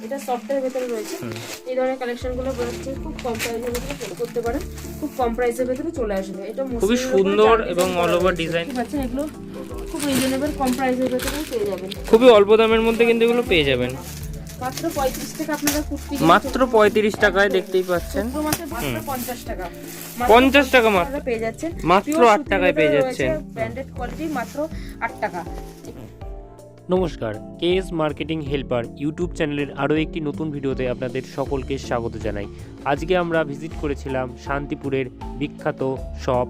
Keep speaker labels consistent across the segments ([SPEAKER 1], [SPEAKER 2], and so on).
[SPEAKER 1] এটা সফটের ভেতরে রয়েছে। এই ধরনের কালেকশনগুলো রয়েছে, খুব কম প্রাইসের ভেতরে করতে পারেন, খুব কম প্রাইসের ভেতরে চলে আসবে। এটা
[SPEAKER 2] খুবই সুন্দর এবং অল ওভার ডিজাইন
[SPEAKER 1] পাচ্ছেন, এগুলো খুব রিজনেবল কম প্রাইসের ভেতরে পেয়ে যাবেন।
[SPEAKER 2] খুবই অল্প দামের মধ্যে কিন্তু এগুলো পেয়ে যাবেন।
[SPEAKER 1] মাত্র 35 টাকা আপনারা কুর্তি,
[SPEAKER 2] মাত্র 35 টাকায় দেখতেই পাচ্ছেন।
[SPEAKER 1] মাত্র 50 টাকা,
[SPEAKER 2] 50 টাকা মাত্র
[SPEAKER 1] পেয়ে যাচ্ছেন।
[SPEAKER 2] মাত্র 8 টাকায় পেয়ে যাচ্ছেন।
[SPEAKER 1] ব্র্যান্ডেড কোয়ালিটি মাত্র 8 টাকা।
[SPEAKER 2] নমস্কার, কেএস মার্কেটিং হেল্পার ইউটিউব চ্যানেলের আরও একটি নতুন ভিডিওতে আপনাদের সকলকে স্বাগত জানাই। আজকে আমরা ভিজিট করেছিলাম শান্তিপুরের বিখ্যাত শপ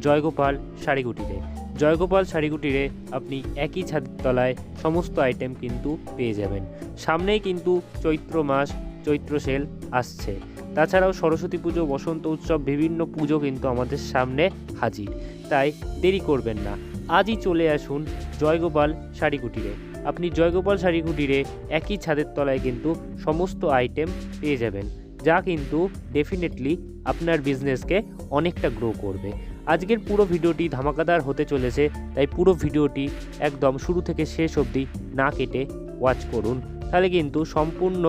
[SPEAKER 2] জয়গোপাল শাড়িকুটিরে। জয়গোপাল শাড়িকুটিরে আপনি একই ছাদের তলায় সমস্ত আইটেম কিন্তু পেয়ে যাবেন। সামনেই কিন্তু চৈত্র মাস, চৈত্র সেল আসছে। তাছাড়াও সরস্বতী পুজো, বসন্ত উৎসব, বিভিন্ন পুজো কিন্তু আমাদের সামনে হাজির। তাই দেরি করবেন না, আজই চলে আসুন জয়গোপাল শাড়িকুটিরে। আপনি জয়গোপাল শাড়িকুটিরে একই ছাদের তলায় কিন্তু সমস্ত আইটেম পেয়ে যাবেন, যা কিন্তু ডেফিনেটলি আপনার বিজনেসকে অনেকটা গ্রো করবে। আজকের পুরো ভিডিওটি ধামাকাদার হতে চলেছে, তাই পুরো ভিডিওটি একদম শুরু থেকে শেষ অবধি না কেটে ওয়াচ করুন, তাহলে কিন্তু সম্পূর্ণ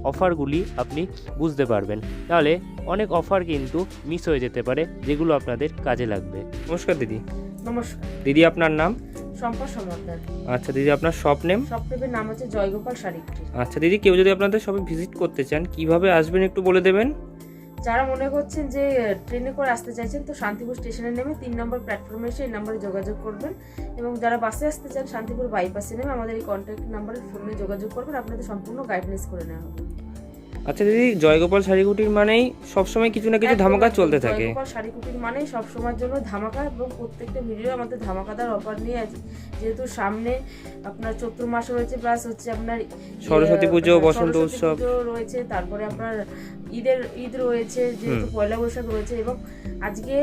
[SPEAKER 2] অফারগুলি আপনি বুঝতে পারবেন। তাহলে অনেক অফার কিন্তু মিস হয়ে যেতে পারে, যেগুলো আপনাদের কাজে লাগবে। নমস্কার দিদি।
[SPEAKER 1] নমস্কার
[SPEAKER 2] দিদি, আপনার নাম?
[SPEAKER 1] সম্পা সমাদার।
[SPEAKER 2] আচ্ছা দিদি, আপনার শপ নেম?
[SPEAKER 1] শপের নাম হচ্ছে জয়গোপাল শাড়িকুটি।
[SPEAKER 2] আচ্ছা দিদি, কেউ যদি আপনাদের শপে ভিজিট করতে চান, কিভাবে আসবেন একটু বলে দেবেন?
[SPEAKER 1] যারা মনে করছেন যে ট্রেনে করে আসতে চাইছেন, তো শান্তিপুর স্টেশনে নেমে 3 নম্বর প্ল্যাটফর্মে এসে এই নম্বরে যোগাযোগ করবেন, এবং যারা বাসে আসতে চান শান্তিপুর বাইপাসে নেমে আমাদের এই কন্ট্যাক্ট নাম্বারে ফোনে যোগাযোগ করবেন, আপনাদের সম্পূর্ণ গাইডেন্স করে নেওয়া হবে।
[SPEAKER 2] আচ্ছা দিদি, জয়গোপাল শাড়িকুটির মানেই সবসময় কিছু না কিছু ধামাকা চলতে থাকে।
[SPEAKER 1] জয়গোপাল শাড়িকুটির মানেই সবসময়ের জন্য ধামাকা, এবং প্রত্যেকটা ভিডিও আমাদের ধামাকাদার অফার নিয়ে আছে। যেহেতু সামনে আপনার চৈত্র মাস রয়েছে, প্লাস হচ্ছে আপনার
[SPEAKER 2] সরস্বতী পুজো, বসন্ত উৎসব
[SPEAKER 1] রয়েছে, তারপরে আপনার ঈদ রয়েছে, যেহেতু পয়লা বৈশাখ রয়েছে, এবং আজকে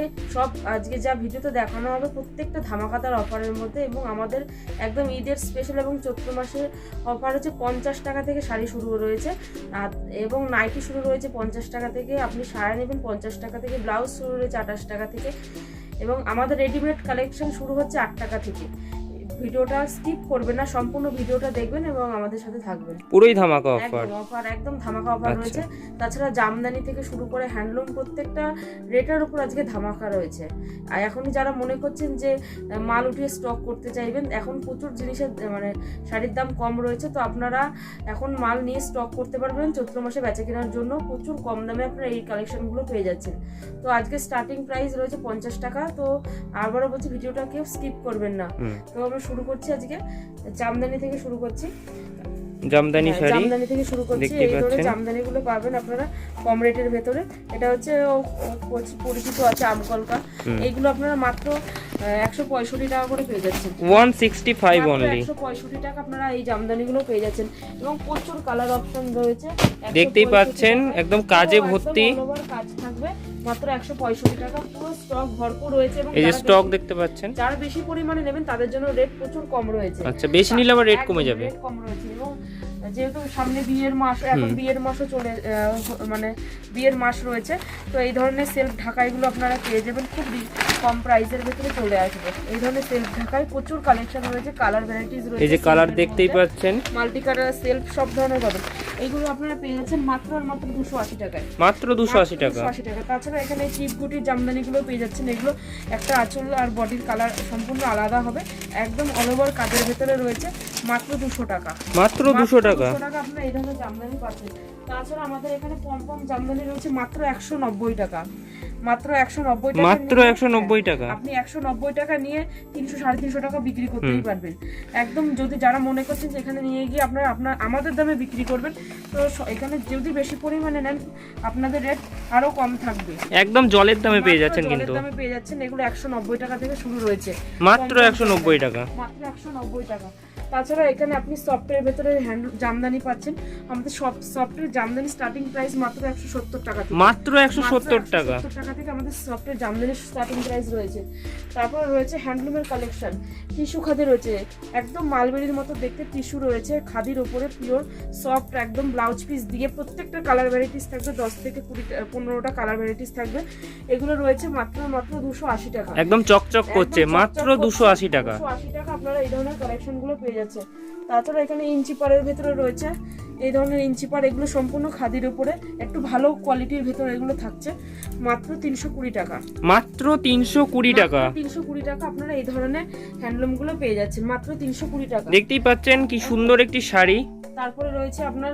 [SPEAKER 1] যা ভিডিওতে দেখানো হবে প্রত্যেকটা ধামাকাদার অফারের মধ্যে। এবং আমাদের একদম ঈদের স্পেশাল এবং চৈত্র মাসের অফার হচ্ছে 50 টাকা থেকে শাড়ি শুরু রয়েছে, এবং নাইটি শুরু রয়েছে 50 টাকা থেকে। আপনি শাড়ি নেবেন 50 টাকা থেকে, ব্লাউজ শুরু রয়েছে 28 টাকা থেকে, এবং আমাদের রেডিমেড কালেকশন শুরু হচ্ছে 8 টাকা থেকে। ভিডিওটা স্কিপ করবেন না, সম্পূর্ণ ভিডিওটা দেখবেন এবং আমাদের সাথে থাকবেন।
[SPEAKER 2] পুরোই ধামাকা অফার,
[SPEAKER 1] একদম ধামাকা অফার রয়েছে। তাছাড়া জামদানি থেকে শুরু করে হ্যান্ডলুম প্রত্যেকটা রেটের উপর আজকে ধামাকা রয়েছে। আর এখনই যারা মনে করছেন যে মাল উঠিয়ে স্টক করতে চাইবেন, এখন প্রচুর জিনিসের শাড়ির দাম কম রয়েছে, তো আপনারা এখন মাল নিয়ে স্টক করতে পারবেন। চৈত্র মাসে বেচা কেনার জন্য প্রচুর কম দামে আপনারা এই কালেকশনগুলো পেয়ে যাচ্ছেন। তো আজকে স্টার্টিং প্রাইস রয়েছে 50 টাকা। তো আবারও বলছি, ভিডিওটা কেউ স্কিপ করবেন না। তো আমরা শুরু করছি, আজকে জামদানি থেকে শুরু করছি।
[SPEAKER 2] জামদানি শাড়ি,
[SPEAKER 1] জামদানি থেকে শুরু করছি। এই ধরনের জামদানিগুলো পাবেন আপনারা কম রেটের ভেতরে। এটা হচ্ছে পরিচিত আছে আমকলকা। এইগুলো আপনারা মাত্র 165 টাকা করে পেয়ে যাচ্ছেন।
[SPEAKER 2] 165 অনলি,
[SPEAKER 1] 165 টাকা আপনারা এই জামদানিগুলো পেয়ে যাচ্ছেন, এবং প্রচুর কালার অপশন রয়েছে।
[SPEAKER 2] দেখতেই পাচ্ছেন একদম কাজে ভর্তি,
[SPEAKER 1] কাজ থাকবে। মাত্র 165 টাকা, পুরো স্টক ভরপুর রয়েছে। এবং
[SPEAKER 2] এই যে স্টক দেখতে পাচ্ছেন,
[SPEAKER 1] যারা বেশি পরিমাণে নেবেন তাদের জন্য রেট প্রচুর কম রয়েছে।
[SPEAKER 2] আচ্ছা, বেশি নিলে আবার রেট কমে যাবে।
[SPEAKER 1] রেট কম রয়েছে, এবং যেহেতু সামনে বিয়ের মাস, এখন বিয়ের মাসও বিয়ের মাস রয়েছে, তো এই ধরনের সেলফ ঢাকাইগুলো আপনারা পেয়ে যাবেন খুব কম প্রাইসের ভেতরে চলে আসবে। এই ধরনের সেলফ ঢাকাই প্রচুর কালেকশন রয়েছে, কালার ভ্যারাইটিস রয়েছে।
[SPEAKER 2] এই যে কালার দেখতেই পাচ্ছেন,
[SPEAKER 1] মাল্টি কালার সেলফ সব ধরনের পাবেন। এইগুলো আপনারা পেয়ে যাচ্ছেন মাত্র 280 টাকায়,
[SPEAKER 2] মাত্র 280 টাকা।
[SPEAKER 1] তাছাড়া এখানে চিপগুটির জামদানিগুলো পেয়ে যাচ্ছেন। এগুলো একটা আঁচল আর বডির কালার সম্পূর্ণ আলাদা হবে, একদম অল ওভার কাজের ভেতরে রয়েছে, মাত্র 200 টাকা।
[SPEAKER 2] মাত্র 200 টাকা
[SPEAKER 1] আপনারা এই ধরনের জামদানি পাচ্ছেন। তাছাড়া আমাদের এখানে পম জামদানি রয়েছে মাত্র 190 টাকা। মাত্র 190 টাকা,
[SPEAKER 2] মাত্র 190 টাকা।
[SPEAKER 1] আপনি 190 টাকা নিয়ে 300 350 টাকা বিক্রি করতেই পারবেন। একদম যদি যারা মনে করছেন যে এখানে নিয়ে গিয়ে আপনার আমাদের দামে বিক্রি করবেন, তো এখানে যদি বেশি পরিমাণে নেন আপনাদের রেট আরো কম থাকবে।
[SPEAKER 2] একদম জলের দামে পেয়ে যাচ্ছেন, কিন্তু
[SPEAKER 1] দামে পেয়ে যাচ্ছেন। এগুলো 190 টাকা থেকে শুরু রয়েছে,
[SPEAKER 2] মাত্র 190 টাকা,
[SPEAKER 1] মাত্র 190 টাকা। তাছাড়া এখানে আপনি সফটওয়্যার ভেতরে জামদানি পাচ্ছেন। আমাদের সফটওয়্যার জামদানি স্টার্টিং প্রাইস মাত্র 170 টাকা থেকে,
[SPEAKER 2] মাত্র 170 টাকা
[SPEAKER 1] থেকে আমাদের সফটওয়্যার জামদানির স্টার্টিং প্রাইস রয়েছে। তারপর রয়েছে হ্যান্ডলুমের কালেকশন, টিস্যু খাদি রয়েছে, একদম মালবেরির মতো দেখতে টিস্যু রয়েছে, খাদির উপরে পিওর সফট, একদম ব্লাউজ পিস দিয়ে প্রত্যেকটা কালার ভ্যারাইটিস থাকবে, 10 থেকে 15টা কালার ভ্যারাইটিস থাকবে। এগুলো রয়েছে মাত্র 280 টাকা,
[SPEAKER 2] একদম চকচক করছে, মাত্র 280 টাকা।
[SPEAKER 1] 280 টাকা আপনারা এই ধরনের কালেকশনগুলো পেয়ে যাচ্ছেন। তাছাড়া এখানে ইঞ্চি পারের ভেতরে রয়েছে, এই ধরনের ইঞ্চিপার, এগুলো সম্পূর্ণ খাদির উপরে, একটু ভালো কোয়ালিটির ভেতরে এগুলো থাকছে, মাত্র 320 টাকা।
[SPEAKER 2] মাত্র 320 টাকা।
[SPEAKER 1] 320 টাকা আপনারা এই ধরনের হ্যান্ডলুম গুলো পেয়ে যাচ্ছেন, মাত্র 320 টাকা।
[SPEAKER 2] দেখতেই পাচ্ছেন কি সুন্দর একটি শাড়ি।
[SPEAKER 1] তারপরে রয়েছে আপনার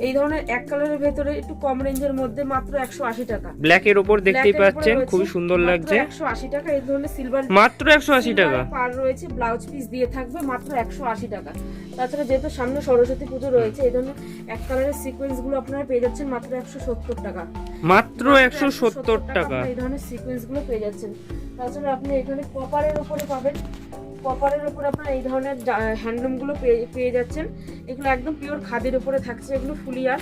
[SPEAKER 1] এই ধরনের এক কালারের ভেতরে একটু কম রেঞ্জের মধ্যে, মাত্র 180 টাকা।
[SPEAKER 2] ব্ল্যাকের উপর দেখতেই পাচ্ছেন, খুবই সুন্দর লাগছে,
[SPEAKER 1] 180 টাকা। এই ধরনের সিলভার,
[SPEAKER 2] মাত্র 180 টাকা।
[SPEAKER 1] পার রয়েছে, ব্লাউজ পিস দিয়ে থাকবে, মাত্র 180 টাকা। তাছাড়া যেহেতু সামনে সরস্বতী পুজো রয়েছে, এই ধরনের এক কালারের সিকোয়েন্স গুলো আপনারা পেয়ে যাচ্ছেন মাত্র 170 টাকা।
[SPEAKER 2] মাত্র 170 টাকা
[SPEAKER 1] এই ধরনের সিকোয়েন্স গুলো পেয়ে যাচ্ছেন। তাছাড়া আপনি এখানে কপারের উপরে পাবেন, কপারের উপরে আপনারা এই ধরনের হ্যান্ডলুম গুলো পেয়ে যাচ্ছেন। এগুলো একদম পিওর খাদির উপরে থাকছে, এগুলো ফুলিয়ার,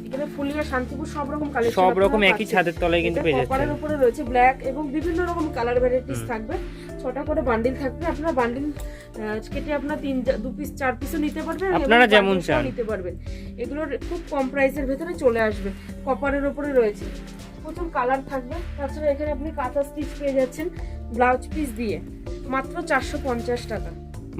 [SPEAKER 1] এখানে ফুলিয়া, শান্তিপুর সব রকম কালেকশন,
[SPEAKER 2] সব রকম একই ছাদের তলায় কিন্তু পেয়ে যাচ্ছেন।
[SPEAKER 1] কপারের উপরে রয়েছে ব্ল্যাক এবং বিভিন্ন রকম কালার ভ্যারাইটিস থাকবে। 6টা করে বান্ডিল থাকবে, আপনারা বান্ডিল কেটে আপনারা 2 পিস 4 পিসও নিতে পারবেন,
[SPEAKER 2] আপনারা যেমন চান
[SPEAKER 1] নিতে পারবেন। এগুলোর খুব কম প্রাইসের ভেতরে চলে আসবে। কপারের উপরে রয়েছে, প্রচুর কালার থাকবে। তাছাড়া এখানে আপনি কাঁথা স্টিচ পেয়ে যাচ্ছেন ব্লাউজ পিস দিয়ে, মাত্র 450 টাকা।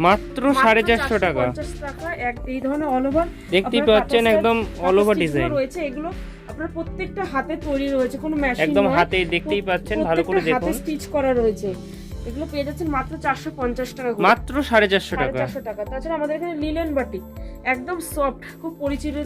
[SPEAKER 2] মাত্র 450 টাকা।
[SPEAKER 1] 450 টাকা এই ধরনের অল ওভার
[SPEAKER 2] দেখতেই পাচ্ছেন, একদম অল ওভার ডিজাইন
[SPEAKER 1] রয়েছে। এগুলো আপনার প্রত্যেকটা হাতে তৈরি রয়েছে, কোনো মেশিন
[SPEAKER 2] একদম হাতে, দেখতেই পাচ্ছেন, ভালো করে দেখুন,
[SPEAKER 1] হাতে স্টিচ করা রয়েছে। এগুলো পেয়ে যাচ্ছেন মাত্র 450 টাকা,
[SPEAKER 2] মাত্র 450 টাকা।
[SPEAKER 1] 450 টাকা। তাছাড়া আমাদের এখানে লিলেন বাটিক, একদম সফট, খুব পরিচিত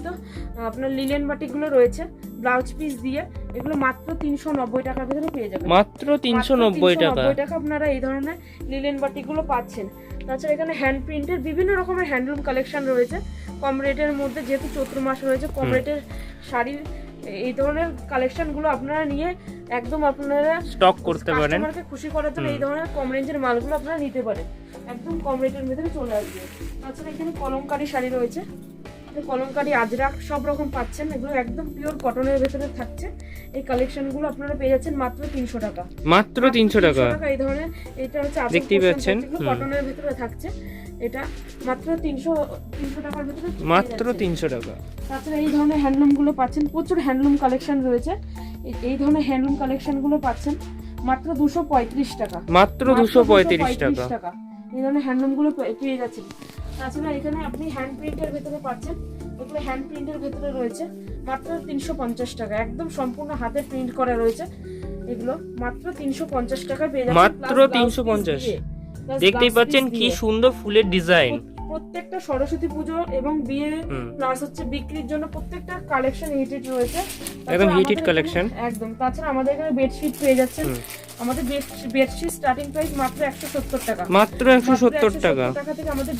[SPEAKER 1] আপনার লিলেন বাটিক গুলো রয়েছে ব্লাউজ পিস দিয়ে। এগুলো মাত্র 390 টাকার ভিতরে পেয়ে যাবেন,
[SPEAKER 2] মাত্র 390 টাকা।
[SPEAKER 1] আপনারা এই ধরনের লিলেন বাটিক গুলো পাচ্ছেন। তাছাড়া এখানে হ্যান্ড প্রিন্টের বিভিন্ন রকমের হ্যান্ডলুম কালেকশন রয়েছে কম রেটের মধ্যে, যেহেতু চৈত্র মাস রয়েছে, কম রেটের শাড়ির এই ধরনের কালেকশন গুলো আপনারা নিয়ে একদম আপনারা
[SPEAKER 2] স্টক করতে পারেন।
[SPEAKER 1] কাস্টমারকে খুশি করার জন্য এই ধরনের কম রেঞ্জের মালগুলো আপনারা নিতে পারেন, একদম কম রেটের ভিতরে চলে আসবে। তাছাড়া এখানে কলমকারী শাড়ি রয়েছে, কলমকারী, আজরাক সব রকম পাচ্ছেন। এগুলো একদম পিওর কটনের ভেতরে থাকছে। এই কালেকশন গুলো আপনারা পেয়ে যাচ্ছেন মাত্র 300 টাকা।
[SPEAKER 2] মাত্র 300 টাকা।
[SPEAKER 1] এই ধরনের, এটা হচ্ছে
[SPEAKER 2] দেখতেই পাচ্ছেন,
[SPEAKER 1] কটনের ভেতরে থাকছে, এটা মাত্র 300 টাকার ভিতরে,
[SPEAKER 2] মাত্র 300 টাকা।
[SPEAKER 1] তাছাড়া এই ধরনের হ্যান্ডলুম গুলো পাচ্ছেন, প্রচুর হ্যান্ডলুম কালেকশন রয়েছে। এই ধরনের হ্যান্ডলুম কালেকশন গুলো পাচ্ছেন মাত্র 235 টাকা,
[SPEAKER 2] মাত্র 235 টাকা।
[SPEAKER 1] এই ধরনের হ্যান্ডলুম গুলো পেয়ে যাচ্ছেন। তাছাড়া এখানে আপনি হ্যান্ড প্রিন্টের ভেতরে পাচ্ছেন, এগুলো হ্যান্ড প্রিন্টের ভেতরে রয়েছে, মাত্র 350 টাকা, একদম সম্পূর্ণ হাতে প্রিন্ট করা রয়েছে। এগুলো মাত্র 350 টাকা পেয়ে যাচ্ছেন,
[SPEAKER 2] মাত্র 350। দেখতেই পাচ্ছেন কি সুন্দর ফুলের ডিজাইন।
[SPEAKER 1] প্রত্যেকটা সরস্বতী পুজো এবং বিয়ে প্লাস হচ্ছে বিক্রির জন্য প্রত্যেকটা কালেকশন হিটেড রয়েছে,
[SPEAKER 2] একদম হিটেড কালেকশন
[SPEAKER 1] একদম। তাছাড়া আমাদের এখানে বেডশিট পেয়ে যাচ্ছেন, আমাদের বেডশিট স্টার্টিং প্রাইস মাত্র 170 টাকা,
[SPEAKER 2] মাত্র 170 টাকা
[SPEAKER 1] থেকে আমাদের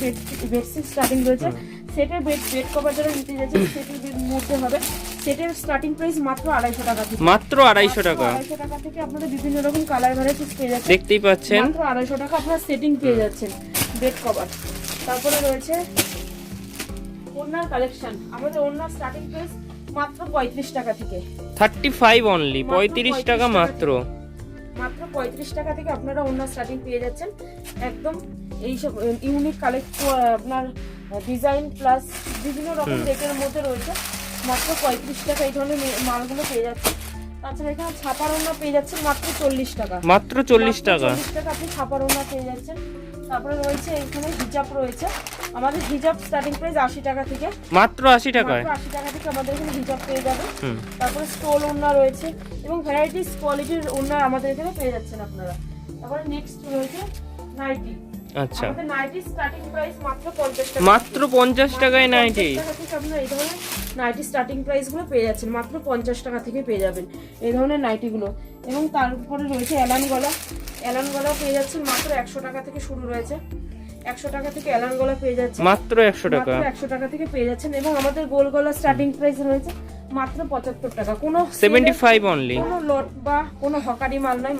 [SPEAKER 1] বেডশিট স্টার্টিং রয়েছে। সেটের বেড কভার যারা নিতে যাচ্ছে সেটের মধ্যে হবে, সেটের স্টার্টিং প্রাইস মাত্র 250 টাকা থেকে,
[SPEAKER 2] মাত্র 250 টাকা।
[SPEAKER 1] 250 টাকা থেকে আপনাদের বিভিন্ন রকম কালার ভ্যারাইটিস পেয়ে যাচ্ছেন,
[SPEAKER 2] দেখতেই পাচ্ছেন,
[SPEAKER 1] মাত্র 250 টাকা আপনারা সেটিং পেয়ে যাচ্ছেন বেড কভার। তারপরে রয়েছে ওড়নার কালেকশন, আমাদের ওড়নার স্টার্টিং প্রাইস মাত্র 35 টাকা থেকে,
[SPEAKER 2] 35 অনলি, 35 টাকা মাত্র।
[SPEAKER 1] মাত্র 35 টাকা থেকে আপনারা ওড়না স্টার্টিং পেয়ে যাচ্ছেন। একদম এইসব ইউনিক আপনার ডিজাইন প্লাস বিভিন্ন রকম রেটের মধ্যে রয়েছে, মাত্র 35 টাকা এই ধরনের মালগুলো পেয়ে যাচ্ছেন। তাছাড়া এখানে ছাপার ওড়না পেয়ে যাচ্ছেন মাত্র 40 টাকা,
[SPEAKER 2] মাত্র 40 টাকা।
[SPEAKER 1] 40 টাকা আপনি ছাপার ওড়না পেয়ে যাচ্ছেন। তারপরে রয়েছে এখানে হিজাব রয়েছে, আমাদের হিজাব স্টার্টিং প্রাইস 80 টাকা থেকে,
[SPEAKER 2] মাত্র 80 টাকায়,
[SPEAKER 1] 80 টাকা থেকে আমাদের এখানে হিজাব পেয়ে যাবেন। তারপরে স্টোল ওড়না রয়েছে এবং ভ্যারাইটিস কোয়ালিটির ওড়না আমাদের এখানে পেয়ে যাচ্ছেন আপনারা। তারপরে নেক্সট রয়েছে নাইটি,
[SPEAKER 2] আচ্ছা,
[SPEAKER 1] আমাদের নাইটি স্টার্টিং প্রাইস মাত্র 50 টাকা,
[SPEAKER 2] মাত্র 50 টাকায় নাইটি।
[SPEAKER 1] আপনারা এই ধরনের নাইটি স্টার্টিং প্রাইস গুলো পেয়ে যাচ্ছেন, মাত্র 50 টাকা থেকে পেয়ে যাবেন এই ধরনের নাইটি গুলো। এবং তারপরে রয়েছে এলান গলা পেয়ে যাচ্ছেন মাত্র 100 টাকা থেকে শুরু রয়েছে, 100 টাকা থেকে এলান গলা পেয়ে যাচ্ছে,
[SPEAKER 2] মাত্র 100 টাকা,
[SPEAKER 1] মাত্র 100 টাকা থেকে পেয়ে যাচ্ছেন। এবং আমাদের গোল গলা স্টার্টিং প্রাইস রয়েছে মাত্র 75 টাকা, কোনো
[SPEAKER 2] 75 অনলি,
[SPEAKER 1] কোনো লট বা কোনো হকারি মাল নয়,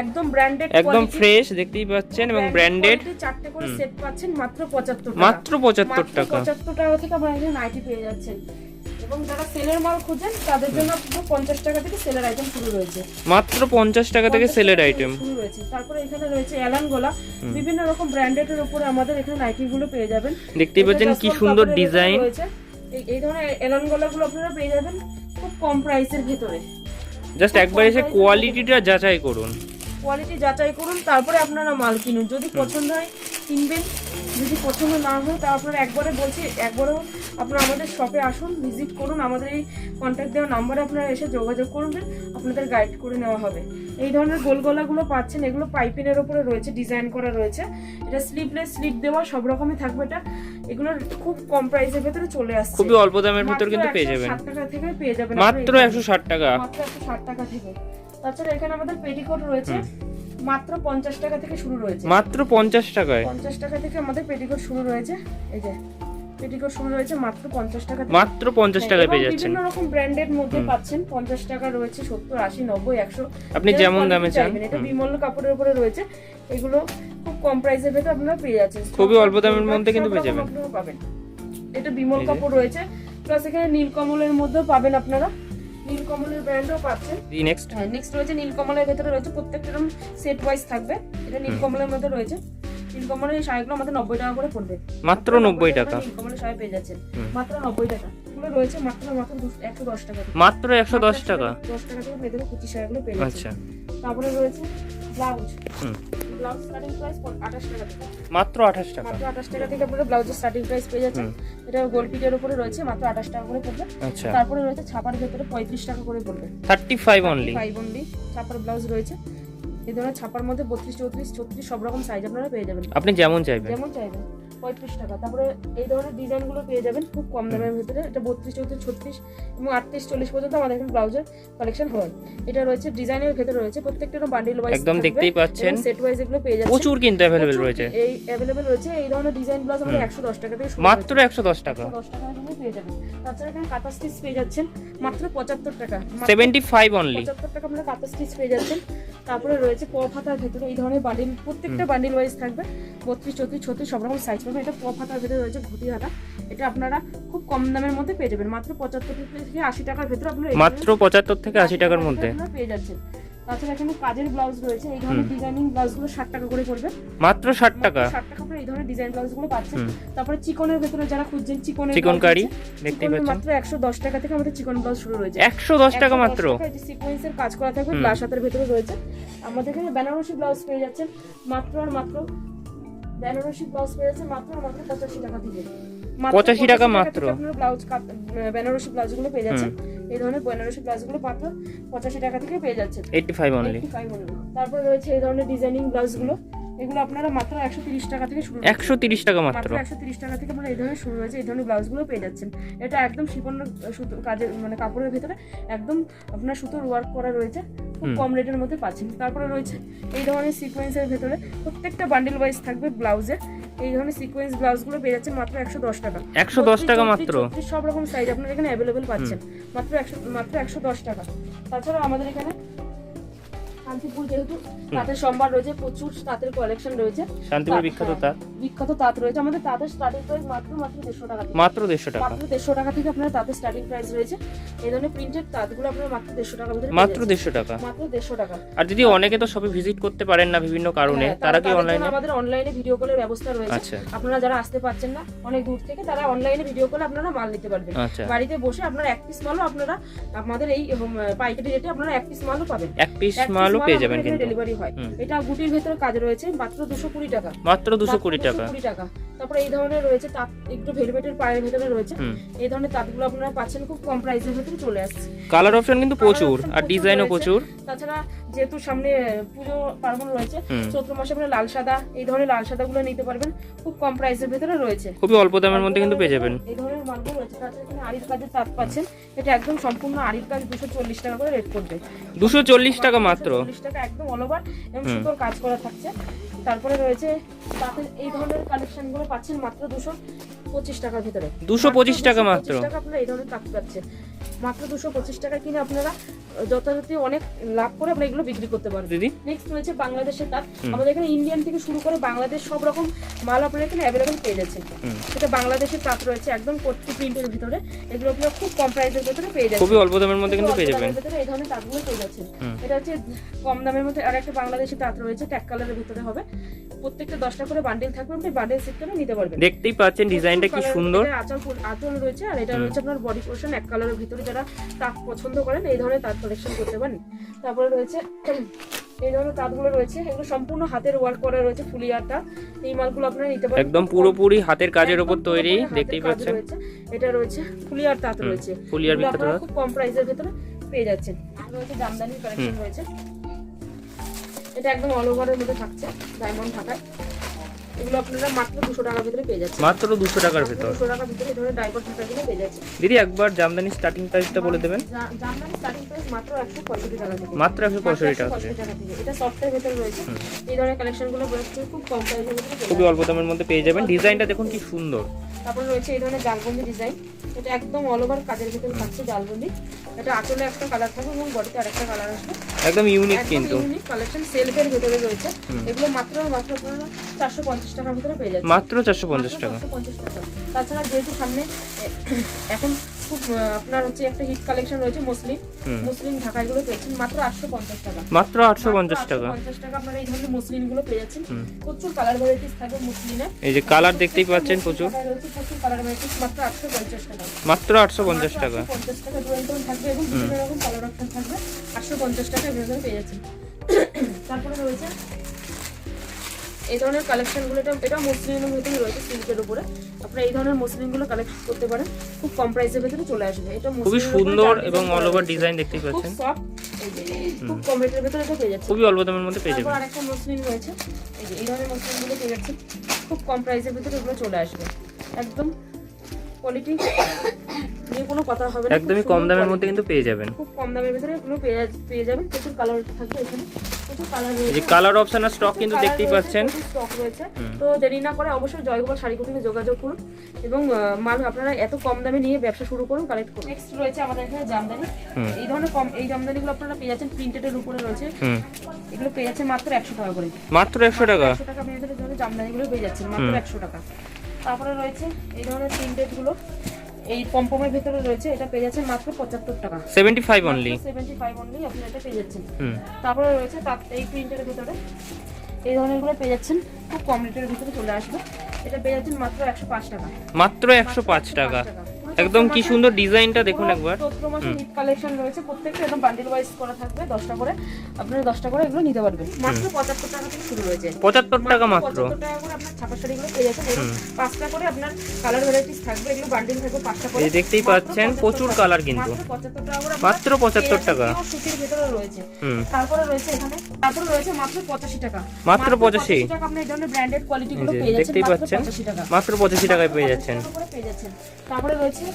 [SPEAKER 1] একদম ব্র্যান্ডেড,
[SPEAKER 2] একদম ফ্রেশ, দেখতেই পাচ্ছেন, এবং ব্র্যান্ডেড।
[SPEAKER 1] 4টে করে সেট পাচ্ছেন মাত্র 75 টাকা,
[SPEAKER 2] মাত্র 75 টাকা,
[SPEAKER 1] 75 টাকা থেকে আপনারা এখানে নাইটি পেয়ে যাচ্ছেন। এবং যারা সেলের মাল খোঁজেন তাদের জন্য 50 টাকা থেকে সেলের আইটেম শুরু রয়েছে,
[SPEAKER 2] মাত্র 50 টাকা থেকে সেলের আইটেম
[SPEAKER 1] শুরু রয়েছে। তারপরে এখানে রয়েছে এলান গলা, বিভিন্ন রকম ব্র্যান্ডেড এর উপরে আমাদের এখানে নাইটি গুলো পেয়ে যাবেন,
[SPEAKER 2] দেখতেই পাচ্ছেন কি সুন্দর ডিজাইন
[SPEAKER 1] রয়েছে। এই ধরনের এলান গলা গুলো আপনারা পেয়ে যাবেন খুব কম প্রাইসের ভিতরে।
[SPEAKER 2] জাস্ট একবার এসে কোয়ালিটিটা যাচাই করুন,
[SPEAKER 1] কোয়ালিটি যাচাই করুন, তারপরে আপনারা মাল কিনুন। যদি পছন্দ হয় কিনবেন, যদি পছন্দ না হয় তা আপনারা একবারও আপনারা আমাদের শপে আসুন, ভিজিট করুন, আমাদের এই কন্ট্যাক্ট দেওয়া নাম্বারে আপনারা এসে যোগাযোগ করবেন, আপনাদের গাইড করে নেওয়া হবে। এই ধরনের গোল গলাগুলো পাচ্ছেন, এগুলো পাইপিনের ওপরে রয়েছে, ডিজাইন করা রয়েছে। এটা স্লিভলেস, স্লিভ দেওয়া সব রকমই থাকবে। এটা এগুলো খুব কম প্রাইসের ভেতরে চলে আসছে,
[SPEAKER 2] খুবই অল্প দামের ভিতর কিন্তু পেয়ে যাবেন,
[SPEAKER 1] 160 টাকা থেকে পেয়ে যাবেন,
[SPEAKER 2] মাত্র 160 টাকা,
[SPEAKER 1] মাত্র 160 টাকা থেকে। তাছাড়া এখানে আমাদের পেটিকোট রয়েছে, মাত্র 50 টাকা থেকে শুরু রয়েছে,
[SPEAKER 2] মাত্র 50 টাকায়,
[SPEAKER 1] 50 টাকা থেকে আমাদের পেটিকোট শুরু রয়েছে। এই যে পেটিকোট শুরু রয়েছে মাত্র 50 টাকা থেকে,
[SPEAKER 2] মাত্র 50 টাকায় পেয়ে যাচ্ছেন।
[SPEAKER 1] বিভিন্ন রকম ব্র্যান্ডের মধ্যে পাচ্ছেন, 50 টাকা রয়েছে, 70, 80, 90, 100,
[SPEAKER 2] আপনি যেমন দামে চান।
[SPEAKER 1] এটা বিমল কাপড়ের উপরে রয়েছে, এগুলো খুব কম প্রাইসের ভেতরে আপনারা পেয়ে যাচ্ছেন,
[SPEAKER 2] খুবই অল্প দামের মধ্যে কিন্তু পেয়ে যাবেন।
[SPEAKER 1] এটা বিমল কাপড় রয়েছে, প্লাস এখানে নীলকমলের মধ্যেও পাবেন আপনারা, নীলকমলের ব্র্যান্ডও পাচ্ছেন। নেক্সট রয়েছে নীলকমলের ভেতরে রয়েছে, প্রত্যেকটা এরকম সেট ওয়াইজ থাকবে। এটা নীলকমলের মধ্যে রয়েছে, নীলকমলের এই শাড়িগুলো আমাদের 90 টাকা করে পড়বে,
[SPEAKER 2] মাত্র 90 টাকা।
[SPEAKER 1] নীলকমলের শাড়ি পেয়ে যাচ্ছেন মাত্র 90 টাকা। এগুলো রয়েছে মাত্র 110 টাকা,
[SPEAKER 2] মাত্র 110 টাকা,
[SPEAKER 1] 10 টাকা থেকে ভেতরে 25 টাকাগুলো পেয়ে যাচ্ছেন।
[SPEAKER 2] আচ্ছা,
[SPEAKER 1] তারপরে রয়েছে ব্লাউজ, ব্লাউজ স্টার্টিং প্রাইস 28 টাকা থেকে,
[SPEAKER 2] মাত্র 28 টাকা,
[SPEAKER 1] মাত্র 28 টাকা থেকে আপনারা ব্লাউজের স্টার্টিং প্রাইস পেয়ে যাচ্ছেন। এটা গোল্ড পিটের উপরে রয়েছে, মাত্র 28 টাকা করে পড়বে।
[SPEAKER 2] আচ্ছা,
[SPEAKER 1] তারপরে রয়েছে ছাপার ভেতরে 35 টাকা করে পড়বে,
[SPEAKER 2] 35 অনলি,
[SPEAKER 1] 5 অনলি ছাপার ব্লাউজ রয়েছে। এই ধরনের ছাপার মধ্যে 32, 34, 36 সব রকম সাইজ আপনারা পেয়ে যাবেন,
[SPEAKER 2] আপনি যেমন চাইবেন।
[SPEAKER 1] 35 টাকা। তারপরে এই ধরনের ডিজাইনগুলো পেয়ে যাবেন খুব কম দামের ভিতরে। এটা 32, 34, 36 এবং 38, 40 পর্যন্ত আমাদের এখানে ব্লাউজের কালেকশন হয়। এটা রয়েছে ডিজাইনের ভেতরে রয়েছে, প্রত্যেকটা বান্ডিল ওয়াইজ
[SPEAKER 2] একদম দেখতেই পাচ্ছেন,
[SPEAKER 1] সেট ওয়াইজ এগুলো পেয়ে যাচ্ছেন,
[SPEAKER 2] প্রচুর কিন্তু अवेलेबल রয়েছে।
[SPEAKER 1] এই अवेलेबल রয়েছে। এই ধরনের ডিজাইন ব্লাউজ আমরা 110 টাকা থেকে শুরু,
[SPEAKER 2] মাত্র 110 টাকা,
[SPEAKER 1] 110 টাকা থেকে পেয়ে যাবেন। তাছাড়া এখানে কাঁথা স্টিচ পেয়ে যাচ্ছেন মাত্র 75 টাকা,
[SPEAKER 2] 75 অনলি,
[SPEAKER 1] 75 টাকা আপনারা কাঁথা স্টিচ পেয়ে যাচ্ছেন। তারপরে রয়েছে পপ হাতার ভেতরে এই ধরনের বান্ডিল, প্রত্যেকটা বান্ডিল ওয়াইজ থাকবে, 32, 34, 36 সব রকম সাইজ পাবেন। এটা পপ হাতার ভেতরে রয়েছে ঘটি হাতা, এটা আপনারা খুব কম দামের মধ্যে পেয়ে যাবেন, মাত্র 75 থেকে 80 টাকার ভেতরে আপনারা
[SPEAKER 2] মাত্র 75 থেকে 80 টাকার মধ্যে
[SPEAKER 1] আপনারা পেয়ে যাচ্ছেন। তাছাড়া এখানে কাজের ব্লাউজ রয়েছে, এই ধরনের ডিজাইনিং ব্লাউজগুলো 60 টাকা করে পড়বে,
[SPEAKER 2] মাত্র 60 টাকা,
[SPEAKER 1] 60 টাকা করে এই ধরনের ডিজাইন ব্লাউজগুলো পাচ্ছেন। তারপরে চিকনের ভেতরে যারা খুঁজছেন,
[SPEAKER 2] চিকনকারি দেখতেই পাচ্ছেন,
[SPEAKER 1] মাত্র 110 টাকা থেকে আমাদের চিকন ব্লাউজ শুরু রয়েছে,
[SPEAKER 2] 110 টাকা মাত্র।
[SPEAKER 1] এই সিকোয়েন্সের কাজ করা থাকবে, গ্লাস হাতের ভেতরে রয়েছে। আমাদের এখানে বেনারসি ব্লাউজ পেয়ে যাচ্ছেন মাত্র আর মাত্র, বেনারসি ব্লাউজ পেয়ে যাচ্ছেন মাত্র আর মাত্র 85 টাকা থেকে,
[SPEAKER 2] 85 টাকা মাত্র।
[SPEAKER 1] আপনারা ব্লাউজ বেনারসি ব্লাউজগুলো পেয়ে যাচ্ছেন, এই ধরনের বেনারসি ব্লাউজগুলো মাত্র 85 টাকা থেকে পেয়ে যাচ্ছেন,
[SPEAKER 2] 85 অনলি।
[SPEAKER 1] তারপরে রয়েছে এই ধরনের ডিজাইনিং ব্লাউজগুলো, এগুলো আপনারা মাত্র 130 টাকা থেকে শুরু,
[SPEAKER 2] 130 টাকা মাত্র,
[SPEAKER 1] 130 টাকা থেকে আপনারা এই ধরনের শুরু হয়েছে, এই ধরনের ব্লাউজগুলো পেয়ে যাচ্ছেন। এটা একদম শিফন সুতো কাজের, মানে কাপড়ের ভিতরে একদম আপনার সুতোর ওয়ার্ক করা রয়েছে, খুব কম রেটের মধ্যে পাচ্ছেন। তারপরে রয়েছে এই ধরনের সিকোয়েন্সের ভেতরে প্রত্যেকটা বান্ডিল ওয়াইজ থাকবে ব্লাউজের, এই ধরনের সিকোয়েন্স ব্লাউজগুলো পেয়ে যাচ্ছেন মাত্র 110 টাকা,
[SPEAKER 2] 110 টাকা মাত্র,
[SPEAKER 1] সব রকম সাইজ আপনারা এখানে অ্যাভেলেবেল পাচ্ছেন, মাত্র 110 টাকা। তাছাড়া আমাদের এখানে শান্তিপুর যেহেতু তাঁতের সম্ভার রয়েছে, প্রচুর তাঁতের কালেকশন রয়েছে,
[SPEAKER 2] শান্তিপুর বিখ্যাত
[SPEAKER 1] তাঁত রয়েছে। আমাদের তাঁতের স্টার্টিং প্রাইস মাত্র 150 টাকা,
[SPEAKER 2] মাত্র 150 টাকা,
[SPEAKER 1] মাত্র 150 টাকা থেকে আপনার তাঁতের স্টার্টিং প্রাইস রয়েছে। এই ধরনের প্রিন্টেড তাঁতগুলো আপনারা মাত্র 150 টাকা ভিতরে,
[SPEAKER 2] মাত্র 150 টাকা,
[SPEAKER 1] মাত্র 150 টাকা।
[SPEAKER 2] আর যদি অনেকে তো সবে ভিজিট করতে পারেন না বিভিন্ন কারণে, তারা কি অনলাইনে,
[SPEAKER 1] আমাদের অনলাইনে ভিডিও কলের ব্যবস্থা রয়েছে।
[SPEAKER 2] আচ্ছা,
[SPEAKER 1] আপনারা যারা আসতে পারছেন না অনেক দূর থেকে, তারা অনলাইনে ভিডিও কলে আপনারা মাল নিতে পারবেন,
[SPEAKER 2] আচ্ছা,
[SPEAKER 1] বাড়িতে বসে আপনারা এক পিস মালও আপনারা আমাদের এই পাইকারি রেটে আপনারা এক পিস মালও পাবেন,
[SPEAKER 2] এক পিস মালও পেয়ে যাবেন কিন্তু
[SPEAKER 1] ডেলিভারি হয়। এটা গুটির ভেতরে কাজ রয়েছে, মাত্র 220 টাকা,
[SPEAKER 2] মাত্র 220 টাকা।
[SPEAKER 1] তারপরে এই ধরনের রয়েছে তাঁত, একটু ভেলভেটের পাড়ের ভেতরে রয়েছে, এই ধরনের তাঁতগুলো আপনারা পাচ্ছেন খুব কম প্রাইসের ভেতরে চলে আসছে।
[SPEAKER 2] কালার অপশন কিন্তু প্রচুর আর ডিজাইনও প্রচুর।
[SPEAKER 1] তাছাড়া যেহেতু সামনে পুজো পার্বণ রয়েছে, চৈত্র মাসে আপনারা লাল সাদা, এই ধরনের লাল সাদা গুলো নিতে পারবেন, খুব কম প্রাইসের ভেতরে রয়েছে,
[SPEAKER 2] খুবই অল্প দামের মধ্যে কিন্তু পেয়ে যাবেন
[SPEAKER 1] এই ধরনের মালগুলো রয়েছে। তাছাড়া এখানে আড়ির কাজের তাঁত পাচ্ছেন, এটা একদম সম্পূর্ণ আড়ির কাজ, 240 টাকা করে রেট করবে,
[SPEAKER 2] 240 টাকা মাত্র,
[SPEAKER 1] 240 টাকা একদম অল ওভার এবং সুতোর কাজ করা থাকছে। তারপরে রয়েছে তাতে এই ধরনের কালেকশনগুলো পাচ্ছেন মাত্র 225 টাকার ভিতরে,
[SPEAKER 2] 225 টাকা মাত্র,
[SPEAKER 1] আপনারা এই ধরনের তাঁত পাচ্ছেন মাত্র 225 টাকা, কিনে আপনারা যথাযথ অনেক লাভ করে আপনারা এগুলো বিক্রি করতে পারবেন।
[SPEAKER 2] দিদি
[SPEAKER 1] নেক্সট রয়েছে বাংলাদেশের তাঁত, আমাদের এখানে ইন্ডিয়ান থেকে শুরু করে বাংলাদেশ সব রকম মাল আপনারা এখানে অ্যাভেলেবেল পেয়ে যাচ্ছেন। সেটা বাংলাদেশের তাঁত রয়েছে একদম কোটি প্রিন্টের ভিতরে, এগুলো আপনারা খুব কম প্রাইসের ভিতরে পেয়ে যাচ্ছেন,
[SPEAKER 2] খুবই অল্প দামের মধ্যে কিন্তু পেয়ে যাবেন,
[SPEAKER 1] এই ধরনের তাঁতগুলো পেয়ে যাচ্ছেন। এটা হচ্ছে কম দামের মধ্যে। আর একটা বাংলাদেশি তাঁত রয়েছে, ট্যাগ কালারের ভিতরে হবে, প্রত্যেকটা 10টা করে বান্ডিল থাকবে, আপনি বান্ডিল সেট করে নিতে পারবেন।
[SPEAKER 2] দেখতেই পাচ্ছেন ডিজাইনটা কি সুন্দর,
[SPEAKER 1] আঁচল রয়েছে, আর এটা রয়েছে আপনার বডি পোর্শন এক কালারের ভিতরে, যারা তাঁত পছন্দ করেন এই ধরনের তাঁত কালেকশন করতে পারেন। তারপরে রয়েছে এই ধরনের তাঁতগুলো রয়েছে, এগুলো সম্পূর্ণ হাতের ওয়ার্ক করা রয়েছে, ফুলিয়ার তাঁত। এই মালগুলো আপনারা নিতে পারেন,
[SPEAKER 2] একদম পুরোপুরি হাতের কাজের উপর তৈরি,
[SPEAKER 1] পুরোপুরি হাতের
[SPEAKER 2] দেখতেই
[SPEAKER 1] কাজ
[SPEAKER 2] পাচ্ছেন।
[SPEAKER 1] রয়েছে। এটা রয়েছে ফুলিয়ার তাঁত রয়েছে,
[SPEAKER 2] ফুলিয়ার
[SPEAKER 1] এগুলো
[SPEAKER 2] বিখ্যাত
[SPEAKER 1] আপনারা
[SPEAKER 2] তাঁত।
[SPEAKER 1] খুব কম প্রাইসের ভেতরে পেয়ে যাচ্ছেন। আর রয়েছে জামদানির কালেকশন রয়েছে, এটা একদম অল ওভারের মধ্যে থাকছে ডায়মন্ড ঢাকায়। এগুলো আপনারা মাত্র 200 টাকার ভিতরে পেয়ে যাচ্ছেন,
[SPEAKER 2] মাত্র 200 টাকার ভেতর।
[SPEAKER 1] 200 টাকার ভিতরে এই ধরনের ডায়মন্ড ঢাকাগুলো পেয়ে যাচ্ছেন।
[SPEAKER 2] দিদি একবার জামদানি স্টার্টিং প্রাইসটা বলে দেবেন।
[SPEAKER 1] জামদানি স্টার্টিং প্রাইস মাত্র 165 টাকা থেকে,
[SPEAKER 2] মাত্র 165 টাকা থেকে।
[SPEAKER 1] 165 টাকা থেকে। এটা সফটের ভেতরে রয়েছে, এই ধরনের কালেকশনগুলো রয়েছে খুব কম প্রাইসের ভিতরে পেয়ে
[SPEAKER 2] খুবই
[SPEAKER 1] যাচ্ছেন।
[SPEAKER 2] অল্প দামের মধ্যে পেয়ে যাবেন। ডিজাইনটা দেখুন কি সুন্দর।
[SPEAKER 1] তারপরে রয়েছে এই ধরনের জালবন্দি ডিজাইন, এটা একদম অল ওভার কাজের ভিতরে থাকছে জালবন্দি। এটা আঁচলে একটা কালার থাকবে এবং বডিতে আরেকটা কালার আসবে,
[SPEAKER 2] একদম ইউনিক কিন্তু।
[SPEAKER 1] ইউনিক কালেকশন, সেলফের ভিতরে রয়েছে। এগুলো মাত্র আপনারা 450 টাকার ভিতরে পেয়ে যাচ্ছেন,
[SPEAKER 2] মাত্র 450 টাকা।
[SPEAKER 1] 450 টাকা। তাছাড়া যেহেতু সামনে এখন খুব আপনার হচ্ছে একটা হিট কালেকশন রয়েছে মুসলিম ঢাকাইগুলো পেয়েছেন মাত্র 850 টাকা।
[SPEAKER 2] মাত্র 850 টাকা।
[SPEAKER 1] 850 টাকা আপনারা এই ধরনের মুসলিনগুলো পেয়ে যাচ্ছেন। প্রচুর কালার ভ্যারাইটিস থাকবে মুসলিনে,
[SPEAKER 2] এই যে কালার দেখতেই পাচ্ছেন প্রচুর।
[SPEAKER 1] প্রচুর কালার ভ্যারাইটিস, মাত্র 850 টাকা।
[SPEAKER 2] মাত্র 850 টাকা।
[SPEAKER 1] 850 টাকা ডুয়েল টোন থাকবে এবং বিভিন্ন রকম কালার অপশন থাকবে, 850 টাকা ভেতরে পেয়ে যাচ্ছেন। তারপরে রয়েছে এই ধরনের কালেকশনগুলো, এটা মসলিনের ভেতরে রয়েছে সিল্কের উপরে। আপনারা এই ধরনের মসলিনগুলো কালেক্ট করতে পারেন, খুব কম প্রাইসের ভেতরে চলে আসবে। এটা
[SPEAKER 2] খুবই সুন্দর এবং অল ওভার ডিজাইন দেখতেই পাচ্ছেন,
[SPEAKER 1] খুব সফট, এই যে খুব কম রেটের ভেতরে এটা পেয়ে যাচ্ছে।
[SPEAKER 2] খুবই অল্প দামের মধ্যে পেয়ে
[SPEAKER 1] তারপর
[SPEAKER 2] যাবেন।
[SPEAKER 1] আরেকটা মসলিন রয়েছে, এই যে এই ধরনের মসলিনগুলো পেয়ে যাচ্ছে, খুব কম প্রাইসের ভেতরে এগুলো চলে আসবে। একদম কোয়ালিটি নিয়ে কোনো কথা হবে না,
[SPEAKER 2] একদমই কম দামের মধ্যে কিন্তু পেয়ে যাবেন।
[SPEAKER 1] খুব কম দামের ভিতরে এগুলো পেয়ে যাবেন। প্রচুর কালার থাকবে এখানে, প্রচুর কালার
[SPEAKER 2] এই যে
[SPEAKER 1] রয়েছে,
[SPEAKER 2] কালার অপশন আর স্টক কিন্তু দেখতেই পাচ্ছেন।
[SPEAKER 1] স্টক রয়েছে। তো দেরি না করে অবশ্যই জয়গোপাল শাড়ি কুটিরে যোগাযোগ করুন এবং মাল আপনারা এত কম দামে নিয়ে ব্যবসা শুরু করুন, কালেক্ট করুন। নেক্সট রয়েছে আমাদের এখানে জামদানি। এই ধরনের এই জামদানিগুলো আপনারা পেয়ে যাচ্ছেন, প্রিন্টেডের উপরে রয়েছে। এগুলো পেয়ে যাচ্ছেন মাত্র 100 টাকা করে,
[SPEAKER 2] মাত্র 100 টাকা।
[SPEAKER 1] 100 টাকা মেয়েদের জন্য জামদানিগুলো পেয়ে যাচ্ছেন মাত্র 100 টাকা। তারপরে রয়েছে এই ধরনের প্রিন্টেড গুলো, এই পমপমের ভিতরে রয়েছে, এটা পেয়ে যাচ্ছেন মাত্র 75 টাকা,
[SPEAKER 2] 75 অনলি।
[SPEAKER 1] 75 অনলি আপনারা এটা পেয়ে যাচ্ছেন। তারপরে রয়েছে এই প্রিন্টের ভিতরে এই ধরনের গুলো পেয়ে যাচ্ছেন, খুব কম রেটের ভিতরে চলে আসবে। এটা পেয়ে যাচ্ছেন মাত্র 105 টাকা,
[SPEAKER 2] মাত্র 105 টাকা। একদম কি সুন্দর ডিজাইনটা দেখুন একবার।
[SPEAKER 1] চৈত্র মাসে হিট কালেকশন রয়েছে, প্রত্যেকটা একদম বান্ডেল ওয়াইজ করা থাকবে, 10টা করে আপনারা 10টা করে এগুলো নিতে পারবেন। মাত্র 75 টাকা থেকে শুরু হয়েছে,
[SPEAKER 2] 75 টাকা মাত্র।
[SPEAKER 1] 75 টাকা করে আপনার ছাপা শাড়িগুলো পেয়ে যাচ্ছেন এবং 5টা করে আপনার কালার ভ্যারাইটিস থাকবে, এগুলো বান্ডেল থাকবে 5টা করে।
[SPEAKER 2] এই দেখতেই পাচ্ছেন প্রচুর কালার কিন্তু,
[SPEAKER 1] মাত্র 75 টাকা করে,
[SPEAKER 2] মাত্র 75 টাকা।
[SPEAKER 1] সুতির ভিতরে রয়েছে। তারপরে রয়েছে এখানে, তারপরে রয়েছে মাত্র 85 টাকা,
[SPEAKER 2] মাত্র 85
[SPEAKER 1] টাকা। আপনি এই ধরনের ব্র্যান্ডেড কোয়ালিটি গুলো পেয়ে যাচ্ছেন
[SPEAKER 2] দেখতেই
[SPEAKER 1] মাত্র
[SPEAKER 2] পাচ্ছেন
[SPEAKER 1] 85 টাকা,
[SPEAKER 2] মাত্র 85 টাকায় পেয়ে যাচ্ছেন।
[SPEAKER 1] পেয়ে যাচ্ছেন। তারপরে রয়েছে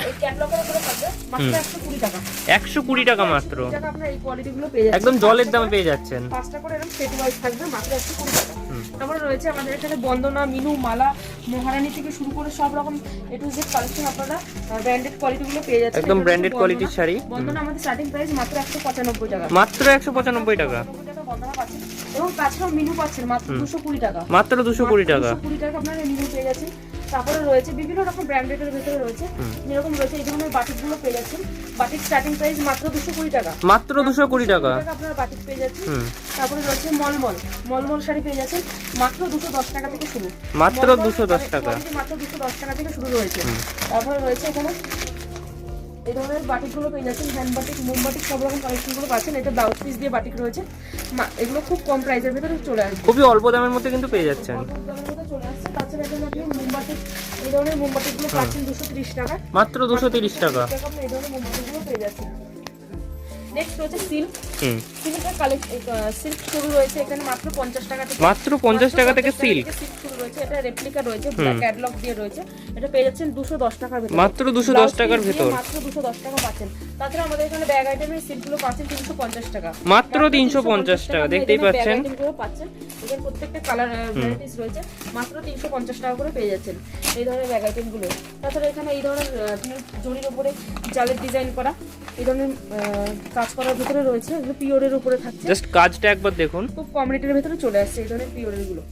[SPEAKER 1] এই ক্যাটলগের উপরে থাকবে মাত্র 120 টাকা,
[SPEAKER 2] 120 টাকা মাত্র।
[SPEAKER 1] 120 টাকা আপনারা এই কোয়ালিটি গুলো পেয়ে যাচ্ছেন,
[SPEAKER 2] একদম জলের দামে পেয়ে যাচ্ছেন।
[SPEAKER 1] 5টা করে এরকম সেট ওয়াইজ থাকবে মাত্র 120 টাকা। তারপরে রয়েছে আমাদের এখানে বন্দনা, মিনু, মালা, মহারানী থেকে শুরু করে সব রকম এ টু জেড কালেকশন আপনারা ব্র্যান্ডেড কোয়ালিটি গুলো পেয়ে যাচ্ছেন।
[SPEAKER 2] একদম ব্র্যান্ডেড কোয়ালিটির শাড়ি।
[SPEAKER 1] বন্দনা আমাদের স্টার্টিং প্রাইস মাত্র 195 টাকা,
[SPEAKER 2] মাত্র 195 টাকা।
[SPEAKER 1] 195 টাকা বন্দনা পাচ্ছেন এবং তাছাড়াও মিনু পাচ্ছেন মাত্র 220 টাকা,
[SPEAKER 2] মাত্র 220 টাকা।
[SPEAKER 1] 220 টাকা আপনারা মিনু পেয়ে যাচ্ছেন। তারপরে রয়েছে বিভিন্ন রকম ব্র্যান্ডেডের ভিতরে রয়েছে, যেরকম রয়েছে এই ধরনের বাটিকগুলো পেয়ে যাচ্ছেন, বাটিক স্টার্টিং প্রাইস মাত্র 220 টাকা,
[SPEAKER 2] মাত্র 220 টাকা।
[SPEAKER 1] আপনারা বাটিক পেয়ে যাচ্ছেন। তারপরে রয়েছে মলমল শাড়ি পেয়ে যাচ্ছেন মাত্র 210 টাকা থেকে শুরু,
[SPEAKER 2] মাত্র 210 টাকা,
[SPEAKER 1] মাত্র 210 টাকা থেকে শুরু রয়েছে। তারপরে রয়েছে এখানে এই ধরনের বাটিকগুলো পেয়ে যাচ্ছেন, হ্যান্ড বাটিক, মোম বাটিক, সব রকম কালেকশনগুলো পাচ্ছেন। এটা ব্লাউজ পিস দিয়ে বাটিক রয়েছে, এগুলো খুব কম প্রাইসের ভিতরে চলে আসবে,
[SPEAKER 2] খুবই অল্প দামের মধ্যে কিন্তু পেয়ে যাচ্ছেন।
[SPEAKER 1] অল্প দামের মধ্যে চলে আসছে। তাছাড়া এখানে আপনি মোমবাতি, এই ধরনের মোমবাতিগুলো পাচ্ছেন 230 টাকা,
[SPEAKER 2] মাত্র 230 টাকা।
[SPEAKER 1] আপনি এই ধরনের মোমবাতিগুলো পেয়ে যাচ্ছেন। নেক্সট রয়েছে সিল্ক, সিল্ক শুরু রয়েছে এখানে মাত্র 50 টাকা থেকে,
[SPEAKER 2] মাত্র 50 টাকা থেকে সিল্ক
[SPEAKER 1] শুরু রয়েছে। এটা রেপ্লিকা রয়েছে, ক্যাটালগ দিয়ে রয়েছে, এটা পেয়ে যাচ্ছেন 210 টাকার ভিতরে,
[SPEAKER 2] মাত্র 210 টাকার ভিতর,
[SPEAKER 1] মাত্র 210 টাকা পাচ্ছেন। তাছাড়া আমাদের এখানে ব্যাগ আইটেমের সিল্কগুলো পাচ্ছেন 350 টাকা,
[SPEAKER 2] মাত্র 350 টাকা। দেখতেই পাচ্ছেন
[SPEAKER 1] আইটেমগুলো পাচ্ছেন, এখানে প্রত্যেকটা কালার ভ্যারাইটিস রয়েছে, মাত্র 350 টাকা করে পেয়ে যাচ্ছেন এই ধরনের ব্যাগ আইটেমগুলো। তাছাড়া এখানে এই ধরনের জরির উপরে জালের ডিজাইন করা, এই ধরনের কাজ করার ভিতরে রয়েছে, এগুলো পিওরের উপরে থাকছে।
[SPEAKER 2] জাস্ট কাজটা একবার দেখুন,
[SPEAKER 1] খুব কম রেটের ভিতরে চলে আসছে এই ধরনের পিওরের গুলো,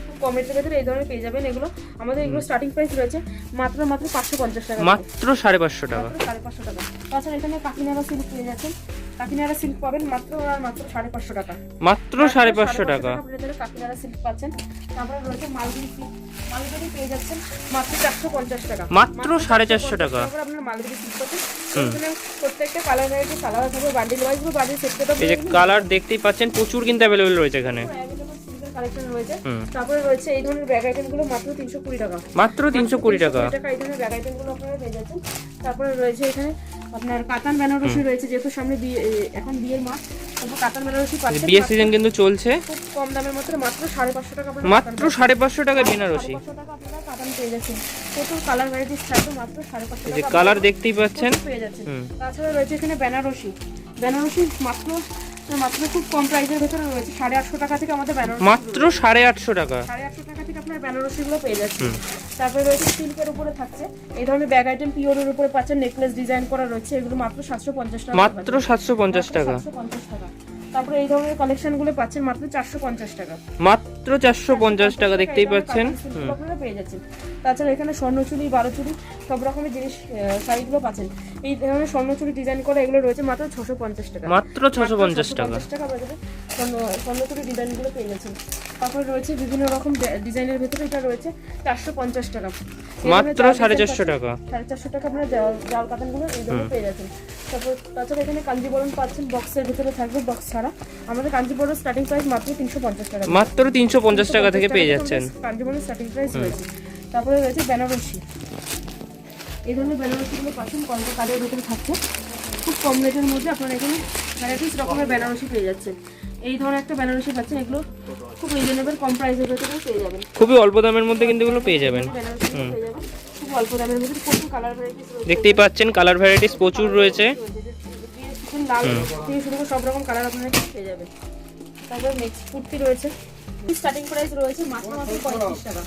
[SPEAKER 1] খুব কম রেটের ভিতরে এই ধরনের পেয়ে যাবেন। এগুলো আমাদের এগুলো স্টার্টিং প্রাইস রয়েছে মাত্র 550 টাকা,
[SPEAKER 2] মাত্র 550 টাকা,
[SPEAKER 1] 550 টাকা। তাছাড়া এখানে কাকিনাড়া সিল্ক পেয়ে যাচ্ছেন কাকিনাড়া সিল্ক পাবেন মাত্র আর মাত্র 550 টাকা।
[SPEAKER 2] মাত্র 550 টাকা।
[SPEAKER 1] আপনাদের কাকিনাড়া সিল্ক পাচ্ছেন। তারপরে রয়েছে মালবেরি সিল্ক, মালবেরি পেয়ে যাচ্ছেন মাত্র 450 টাকা।
[SPEAKER 2] মাত্র 450 টাকা।
[SPEAKER 1] তারপর আপনার মালবেরি সিল্ক পাচ্ছেন। এখানে প্রত্যেকটা কালার ভ্যারাইটি আলাদা থাকবে, বান্ডিল ওয়াইজ বা বান্ডিল সেট করে।
[SPEAKER 2] এই যে কালার দেখতেই পাচ্ছেন প্রচুর কিন্তু অ্যাভেলেবল রয়েছে এখানে।
[SPEAKER 1] কালেকশন রয়েছে। তারপরে রয়েছে এই ধরনের ব্যাগ আইটেম গুলো মাত্র 320 টাকা।
[SPEAKER 2] মাত্র 320 টাকা।
[SPEAKER 1] এই ধরনের ব্যাগ আইটেম গুলো আপনারা পেয়ে যাচ্ছেন। তারপরে রয়েছে এখানে আপনার কাতান বেনারসি রয়েছে, যেহেতু সামনে এখন বিয়ের মাস, তারপর কাতান বেনারসি পাচ্ছেন
[SPEAKER 2] বিয়ের সিজন কিন্তু চলছে।
[SPEAKER 1] খুব কম দামের মধ্যে মাত্র 550 টাকা।
[SPEAKER 2] মাত্র 550 টাকা বেনারসি।
[SPEAKER 1] 550 টাকা আপনারা কাতান পেয়ে যাচ্ছেন। প্রচুর কালার ভ্যারাইটিস থাকবে মাত্র 550
[SPEAKER 2] এই যে
[SPEAKER 1] টাকা।
[SPEAKER 2] কালার দেখতেই পাচ্ছেন
[SPEAKER 1] পেয়ে যাচ্ছেন। তাছাড়া রয়েছে এখানে বেনারসি, বেনারসি মাত্র খুব কম প্রাইসের ভেতরে রয়েছে। 850 টাকা থেকে আমাদের বেনারসি
[SPEAKER 2] মাত্র 850 টাকা।
[SPEAKER 1] 850 টাকা থেকে আপনার বেনারসি গুলো পেয়ে যাচ্ছেন। তারপরে রয়েছে সিল্কের উপরে থাকছে এই ধরনের ব্যাগ আইটেম, পিওরের উপরে পাচ্ছেন, নেকলেস ডিজাইন করা রয়েছে, এগুলো মাত্র 750 টাকা।
[SPEAKER 2] মাত্র 750 টাকা।
[SPEAKER 1] 750 টাকা। তারপরে এই ধরনের কালেকশন গুলো পাচ্ছেন মাত্র 450 টাকা।
[SPEAKER 2] মাত্র 450 টাকা দেখতেই পাচ্ছেন।
[SPEAKER 1] আপনারা পেয়ে যাচ্ছেন। তাছাড়া এখানে স্বর্ণচুরি, 12 চুরি সব রকমের জিনিস শাড়িগুলো পাচ্ছেন। এই ধরনের স্বর্ণচুরি ডিজাইন করা এগুলো রয়েছে মাত্র 650 টাকা।
[SPEAKER 2] মাত্র 650 টাকা।
[SPEAKER 1] স্বর্ণচুরি ডিজাইনগুলো পেয়ে যাচ্ছেন। তারপরে রয়েছে বিভিন্ন রকম ডিজাইনের ভেতরে এটা রয়েছে 450 টাকা।
[SPEAKER 2] মাত্র 450 টাকা।
[SPEAKER 1] 450 টাকা আপনারা জাল কাতানগুলো এই ধরনের পেয়ে যাচ্ছেন। তারপর তাছাড়া এখানে কাঞ্জিবরম পাচ্ছেন, বক্সের ভিতরে থাকবে, বক্স ছাড়া। আমাদের কাঞ্জিবরম স্টার্টিং প্রাইস মাত্র 350 টাকা।
[SPEAKER 2] মাত্র 350 টাকা থেকে পেয়ে যাচ্ছেন।
[SPEAKER 1] কাঞ্জিবরম স্টার্টিং প্রাইস রয়েছে। তারপরে রয়েছে বেনারসি, এই ধরনের বেনারসিগুলো পাচ্ছেন কলকা কার্ডের ভিতরে থাকছে খুব কম রেটের মধ্যে। আপনারা এখানে ভ্যারাইটিস রকমের বেনারসি পেয়ে যাচ্ছেন। এই ধরনের একটা বেনারসি পাচ্ছেন, এগুলো খুব রিজনেবল কম প্রাইসের ভিতরে পেয়ে যাবেন।
[SPEAKER 2] খুবই অল্প দামের মধ্যে কিন্তু এগুলো পেয়ে যাবেন।
[SPEAKER 1] খুব অল্প দামের মধ্যে প্রচুর কালার ভ্যারাইটিস রয়েছে।
[SPEAKER 2] দেখতেই পাচ্ছেন কালার ভ্যারাইটিস প্রচুর রয়েছে।
[SPEAKER 1] লাল থেকে শুরু করে সব রকম কালার আপনারা পেয়ে যাবেন। তারপর নেক্সট কুর্তি রয়েছে, স্টার্টিং প্রাইস রয়েছে মাত্র 35 টাকা।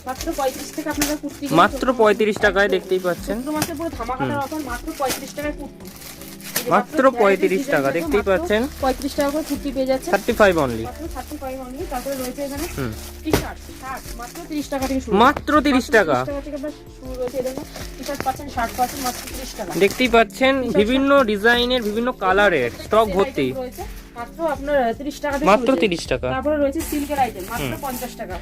[SPEAKER 1] মাত্র 35 টাকা আপনারা কুর্তি,
[SPEAKER 2] মাত্র 35 টাকায় দেখতেই পাচ্ছেন।
[SPEAKER 1] মাত্র পুরো ধামাকাদার অফার, মাত্র 35 টাকায় কুর্তি।
[SPEAKER 2] মাত্র 35 টাকা দেখতেই পাচ্ছেন।
[SPEAKER 1] 35 টাকা করে কুর্তি পেয়ে যাচ্ছে।
[SPEAKER 2] 35 অনলি।
[SPEAKER 1] মাত্র 35 অনলি। তারপরে রয়েছে এখানে টি-শার্ট, শার্ট মাত্র 30 টাকা থেকে শুরু।
[SPEAKER 2] মাত্র 30 টাকা।
[SPEAKER 1] 30 টাকা থেকে আপনারা শুরু রয়েছে। এখানে টি-শার্ট পাচ্ছেন, শার্ট পাচ্ছেন মাত্র 30 টাকা।
[SPEAKER 2] দেখতেই পাচ্ছেন বিভিন্ন ডিজাইনের, বিভিন্ন কালারের স্টক ভর্তি।
[SPEAKER 1] রয়েছে মাত্র আপনার 30 টাকা থেকে
[SPEAKER 2] মাত্র 30 টাকা।
[SPEAKER 1] তারপরে রয়েছে সিল্কের আইটেম মাত্র 50 টাকা।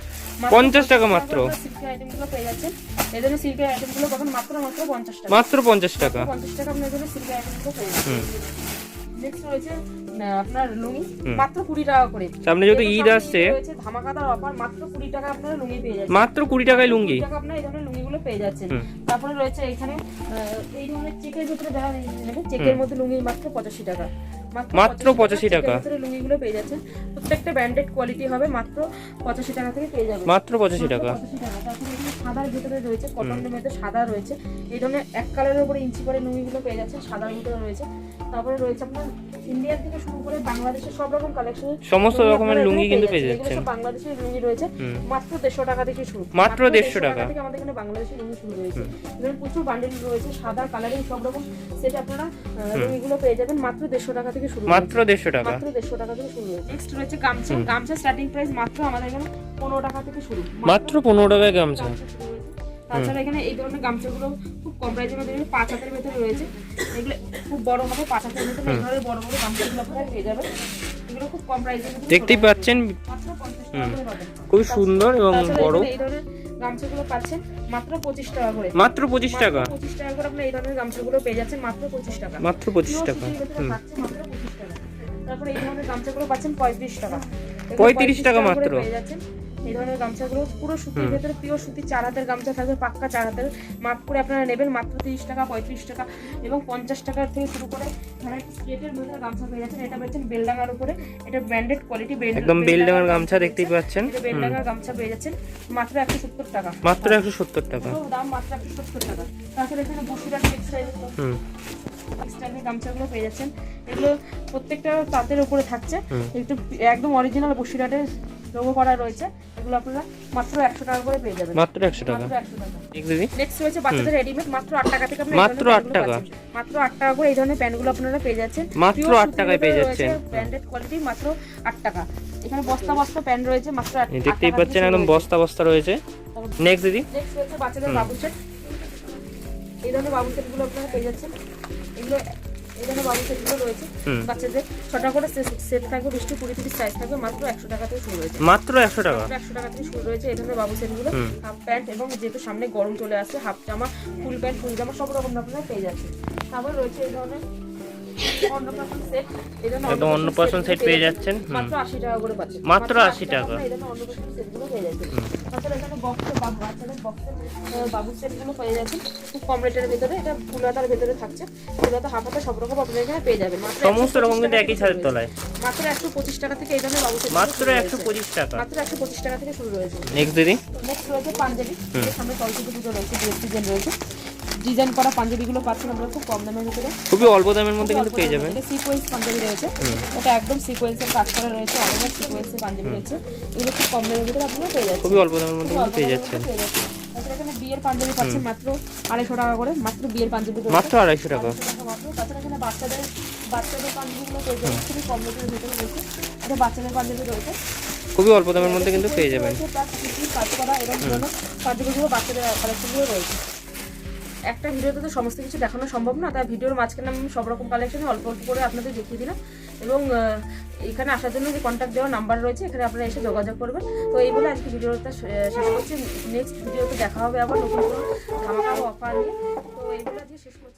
[SPEAKER 2] 50 টাকা মাত্র।
[SPEAKER 1] সিল্কের আইটেমগুলো পেয়ে যাচ্ছেন। এই ধরনের সিল্কের আইটেমগুলো পাবেন মাত্র 50 টাকা।
[SPEAKER 2] মাত্র 50 টাকা।
[SPEAKER 1] 50 টাকা আপনার জন্য সিল্কের আইটেমগুলো পেয়ে যাচ্ছেন। নেক্সট রয়েছে আপনার লুঙ্গি মাত্র 20 টাকা করে।
[SPEAKER 2] সামনে যেহেতু ঈদ আসছে,
[SPEAKER 1] রয়েছে ধামাকাদার অফার, মাত্র 20 টাকা আপনারা লুঙ্গি পেয়ে যাচ্ছেন।
[SPEAKER 2] মাত্র 20 টাকায় লুঙ্গি।
[SPEAKER 1] 20 টাকা আপনারা এই ধরনের লুঙ্গিগুলো পেয়ে যাচ্ছেন। তারপরে রয়েছে এখানে এই ধরনের চেকের ভিতরে দেখা যাবে, চেকের মধ্যে লুঙ্গি মাত্র 85 টাকা।
[SPEAKER 2] মাত্র 85 টাকা।
[SPEAKER 1] লুঙ্গিগুলো পেয়ে যাচ্ছেন। প্রত্যেকটা ব্র্যান্ডেড কোয়ালিটি হবে, মাত্র 85 টাকা থেকে পেয়ে যাবেন।
[SPEAKER 2] মাত্র 85 টাকা।
[SPEAKER 1] 85 টাকা। তারপরে এখানে সাদার ভিতরে রয়েছে, কটনের মধ্যে সাদা রয়েছে। এই ধরনের এক কালারের উপরে ইঞ্চি করে লুঙ্গিগুলো পেয়ে যাচ্ছেন, সাদার ভিতরে রয়েছে। তারপরে রয়েছে আপনার ইন্ডিয়ান থেকে শুরু করে বাংলাদেশের সব রকম কালেকশন,
[SPEAKER 2] সমস্ত রকমের লুঙ্গি কিন্তু পেয়ে যাচ্ছেন।
[SPEAKER 1] বাংলাদেশের লুঙ্গি রয়েছে মাত্র 150 টাকা থেকে শুরু।
[SPEAKER 2] মাত্র 150 টাকা
[SPEAKER 1] থেকে আমাদের এখানে বাংলাদেশের লুঙ্গি শুরু হয়েছে। এখানে প্রচুর বান্ডেল রয়েছে, সাদা কালারিং সব রকম সেট আপনারা লুঙ্গিগুলো পেয়ে যাবেন মাত্র 150 টাকা থেকে শুরু।
[SPEAKER 2] মাত্র 150 টাকা।
[SPEAKER 1] মাত্র 150 টাকা থেকে শুরু হয়েছে। নেক্সট রয়েছে গামছা, গামছা স্টার্টিং প্রাইস মাত্র আমাদের এখানে 15 টাকা থেকে শুরু।
[SPEAKER 2] মাত্র 15 টাকায় গামছা।
[SPEAKER 1] তাছাড়া এখানে এই ধরনের গামছাগুলো খুব কম প্রাইসের মধ্যে 5 হাতের ভেতরে রয়েছে। এগুলো খুব বড় হবে, 5 হাতের ভেতরে এই ধরনের বড় বড় গামছাগুলো আপনারা পেয়ে যাবেন। এগুলো খুব কম প্রাইসের মধ্যে
[SPEAKER 2] দেখতেই পাচ্ছেন,
[SPEAKER 1] মাত্র 50 টাকা করে পাবেন।
[SPEAKER 2] খুব সুন্দর এবং বড়।
[SPEAKER 1] এই ধরনের গামছাগুলো পাচ্ছেন মাত্র 25 টাকা করে।
[SPEAKER 2] মাত্র 25 টাকা।
[SPEAKER 1] 25 টাকা করে আপনি এই ধরনের গামছাগুলো পেয়ে যাচ্ছেন মাত্র 25 টাকা।
[SPEAKER 2] মাত্র 25 টাকা।
[SPEAKER 1] মাত্র 25 টাকা। তারপরে এই ধরনের গামছাগুলো পাচ্ছেন 35 টাকা।
[SPEAKER 2] 35 টাকা মাত্র।
[SPEAKER 1] পেয়ে যাচ্ছেন এই ধরনের গামছাগুলো পুরো সুতির ভেতরে, পিওর সুতি 4 হাতের গামছা থাকবে, পাক্কা 4 হাতের মাপ করে আপনারা নেবেন মাত্র 30 টাকা, 35 টাকা এবং 50 টাকা থেকে শুরু করে মানে স্ট্রেটের মধ্যে গামছা পেয়ে যাচ্ছেন। এটা পাচ্ছেন বেলডাঙ্গার উপরে, এটা ব্র্যান্ডেড কোয়ালিটি,
[SPEAKER 2] একদম বেলডাঙ্গার গামছা দেখতেই পাচ্ছেন।
[SPEAKER 1] এটা বেলডাঙ্গার গামছা পেয়ে যাচ্ছেন মাত্র 170 টাকা।
[SPEAKER 2] মাত্র 170 টাকা।
[SPEAKER 1] দাম মাত্র 170 টাকা। তাছাড়া এখানে বসিরহাট টেক্সটাইল টেক্সটাইলের গামছাগুলো পেয়ে যাচ্ছেন। এগুলো প্রত্যেকটা তাঁতের উপরে থাকছে, একটু একদম অরিজিনাল বসিরহাটের লোগো করা রয়েছে। এগুলো আপনারা মাত্র 100 টাকা করে পেয়ে যাবেন।
[SPEAKER 2] মাত্র 100 টাকা।
[SPEAKER 1] নেক্সট রয়েছে বাচ্চাদের রেডিমেড মাত্র 8 টাকা থেকে আপনারা
[SPEAKER 2] মাত্র 8 টাকা।
[SPEAKER 1] মাত্র 8 টাকা করে এই ধরনের প্যান্টগুলো আপনারা পেয়ে যাচ্ছেন।
[SPEAKER 2] মাত্র 8 টাকায় পেয়ে যাচ্ছেন।
[SPEAKER 1] ব্র্যান্ডেড কোয়ালিটি মাত্র 8 টাকা। এখানে বস্তা বস্তা প্যান্ট রয়েছে মাত্র 8 টাকা।
[SPEAKER 2] দেখতেই পাচ্ছেন একদম বস্তা বস্তা রয়েছে। নেক্সট দিদি।
[SPEAKER 1] নেক্সট রয়েছে বাচ্চাদের বাবু সেট। এই ধরনের বাবু সেটগুলো আপনারা পেয়ে যাচ্ছেন। এগুলো এই ধরনের বাবু সেটগুলো রয়েছে বাচ্চাদের 6টা করে সেট থাকবে, 20-20 পিস সাইজ থাকবে, মাত্র 100 টাকা থেকে শুরু রয়েছে।
[SPEAKER 2] মাত্র 100 টাকা?
[SPEAKER 1] 100 টাকা থেকে শুরু রয়েছে এই ধরনের বাবু সেটগুলো। হাফ প্যান্ট এবং যেহেতু সামনে গরম চলে আসছে, হাফ জামা, ফুল প্যান্ট, ফুল জামা সব রকম আপনারা পেয়ে যাচ্ছে। তারপর রয়েছে এই ধরনের অন্নপ্রাশন সেট, এই ধরনের
[SPEAKER 2] একদম অন্নপ্রাশন সেট পেয়ে যাচ্ছেন
[SPEAKER 1] মাত্র 80 টাকা করে পাচ্ছেন,
[SPEAKER 2] মাত্র 80 টাকা।
[SPEAKER 1] এই ধরনের অন্নপ্রাশন সেটগুলো পেয়ে যাচ্ছেন। তাছাড়া এখানে বক্সের বাচ্চাদের বক্সের বাবু সেটগুলো পেয়ে যাচ্ছেন খুব কম রেটের ভিতরে। এটা ফুল হাতার ভিতরে থাকছে, ফুল হাতা, হাফ হাতা সব রকম আপনারা এখানে পেয়ে যাবেন মাত্র
[SPEAKER 2] সমস্ত রকম কিন্তু একই ছাদের তলায়।
[SPEAKER 1] মাত্র 125 টাকা থেকে এই ধরনের বাবু সেট,
[SPEAKER 2] মাত্র 125 টাকা,
[SPEAKER 1] মাত্র 125 টাকা থেকে শুরু রয়েছে।
[SPEAKER 2] নেক্সট দিদি,
[SPEAKER 1] নেক্সট রয়েছে পাঞ্জাবি। সামনে সরস্বতী পুজো রয়েছে, ডিজাইন রয়েছে, ডিজাইন করা পাঞ্জাবিগুলো পাচ্ছেন আমরা খুব কম দামের ভিতরে,
[SPEAKER 2] খুবই অল্প দামের মধ্যে কিন্তু পেয়ে যাবেন।
[SPEAKER 1] এটা সিকোয়েন্স পাঞ্জাবি রয়েছে, এটা একদম সিকোয়েন্সের কাজ করা রয়েছে, অনেক সিকোয়েন্সের পাঞ্জাবি রয়েছে, এগুলো খুব কম দামের ভিতরে আপনারা পেয়ে যাচ্ছেন,
[SPEAKER 2] খুবই অল্প দামের মধ্যে কিন্তু পেয়ে যাচ্ছেন।
[SPEAKER 1] তাছাড়া এখানে বিয়ের পাঞ্জাবি পাচ্ছেন মাত্র 250 টাকা করে, মাত্র বিয়ের পাঞ্জাবি
[SPEAKER 2] মাত্র 250 টাকা।
[SPEAKER 1] তাছাড়া এখানে বাচ্চাদের পাঞ্জাবিগুলো পেয়ে যাবেন খুবই কম দামের ভিতরে রয়েছে, এটা বাচ্চাদের পাঞ্জাবি রয়েছে,
[SPEAKER 2] খুবই অল্প দামের মধ্যে কিন্তু পেয়ে যাবেন।
[SPEAKER 1] কাজ করা এরকম ধরনের পাঞ্জাবিগুলো বাচ্চাদের কালেকশনগুলো রয়েছে। একটা ভিডিওতে তো সমস্ত কিছু দেখানো সম্ভব না, তাই ভিডিওর মাঝখানে আমি সব রকম কালেকশনে অল্প অল্প করে আপনাদের দেখিয়ে দিলাম। এবং এখানে আসার জন্য যে কন্ট্যাক্ট দেওয়ার নাম্বার রয়েছে, এখানে আপনারা এসে যোগাযোগ করবেন। তো এই বলে আজকে ভিডিওটা শেষ করছি। নেক্সট ভিডিওতে দেখা হবে আবার নতুন কোনো ধামাকা অফার নিয়ে। তো এই বলে আজকে শেষ করছি।